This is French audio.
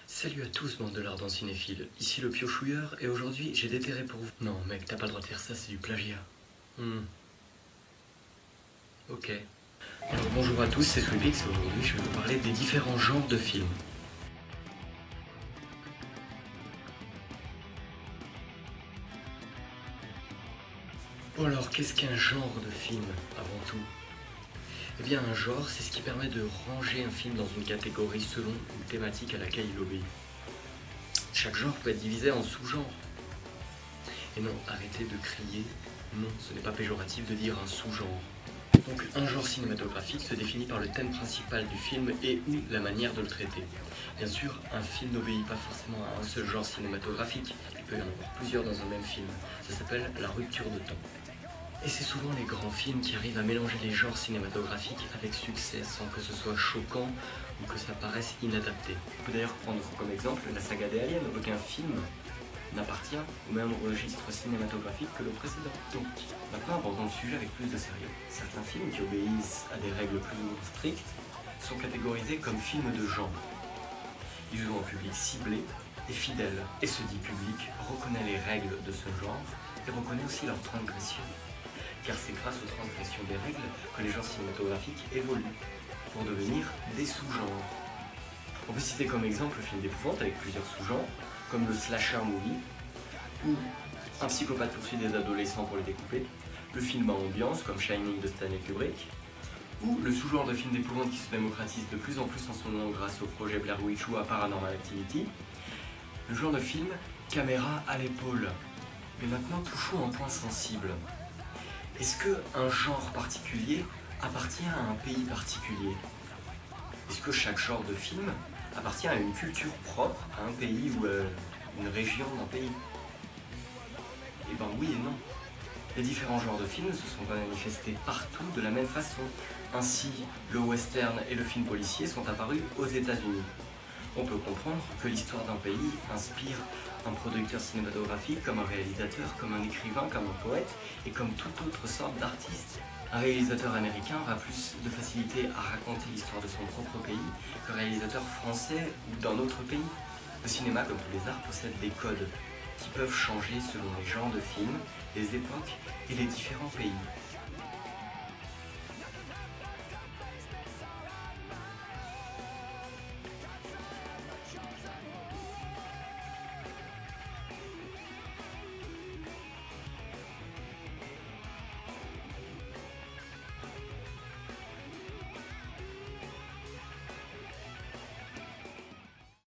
Salut à tous, bande de lardons cinéphiles, ici le piochouilleur et aujourd'hui j'ai déterré pour vous. Non mec, t'as pas le droit de faire ça, c'est du plagiat. Ok. Alors bonjour à tous, c'est Sweepix et aujourd'hui je vais vous parler des différents genres de films. Bon alors, qu'est-ce qu'un genre de film avant tout? Eh bien un genre, c'est ce qui permet de ranger un film dans une catégorie selon une thématique à laquelle il obéit. Chaque genre peut être divisé en sous-genres. Et non, arrêtez de crier, non, ce n'est pas péjoratif de dire un sous-genre. Donc un genre cinématographique se définit par le thème principal du film et ou la manière de le traiter. Bien sûr, un film n'obéit pas forcément à un seul genre cinématographique, il peut y en avoir plusieurs dans un même film. Ça s'appelle la rupture de temps. Et c'est souvent les grands films qui arrivent à mélanger les genres cinématographiques avec succès sans que ce soit choquant ou que ça paraisse inadapté. On peut d'ailleurs prendre comme exemple la saga des Aliens. Aucun film n'appartient au même registre cinématographique que le précédent. Donc, maintenant abordons le sujet avec plus de sérieux. Certains films qui obéissent à des règles plus ou moins strictes sont catégorisés comme films de genre. Ils ont un public ciblé et fidèle, et ce dit public reconnaît les règles de ce genre et reconnaît aussi leurs transgressions. Car c'est grâce aux transgressions des règles que les genres cinématographiques évoluent pour devenir des sous-genres. On peut citer comme exemple le film d'épouvante avec plusieurs sous-genres, comme le slasher movie, où un psychopathe poursuit des adolescents pour les découper, le film à ambiance comme Shining de Stanley Kubrick, ou le sous-genre de film d'épouvante qui se démocratise de plus en plus en son nom grâce au projet Blair Witch ou à Paranormal Activity, le genre de film caméra à l'épaule. Mais maintenant touchons un point sensible. Est-ce qu'un genre particulier appartient à un pays particulier? Est-ce que chaque genre de film appartient à une culture propre, à un pays ou à une région d'un pays? Eh ben oui et non. Les différents genres de films ne se sont pas manifestés partout de la même façon. Ainsi, le western et le film policier sont apparus aux États-Unis. On peut comprendre que l'histoire d'un pays inspire un producteur cinématographique comme un réalisateur, comme un écrivain, comme un poète et comme toute autre sorte d'artiste. Un réalisateur américain aura plus de facilité à raconter l'histoire de son propre pays qu'un réalisateur français ou d'un autre pays. Le cinéma, comme tous les arts, possède des codes qui peuvent changer selon les genres de films, les époques et les différents pays.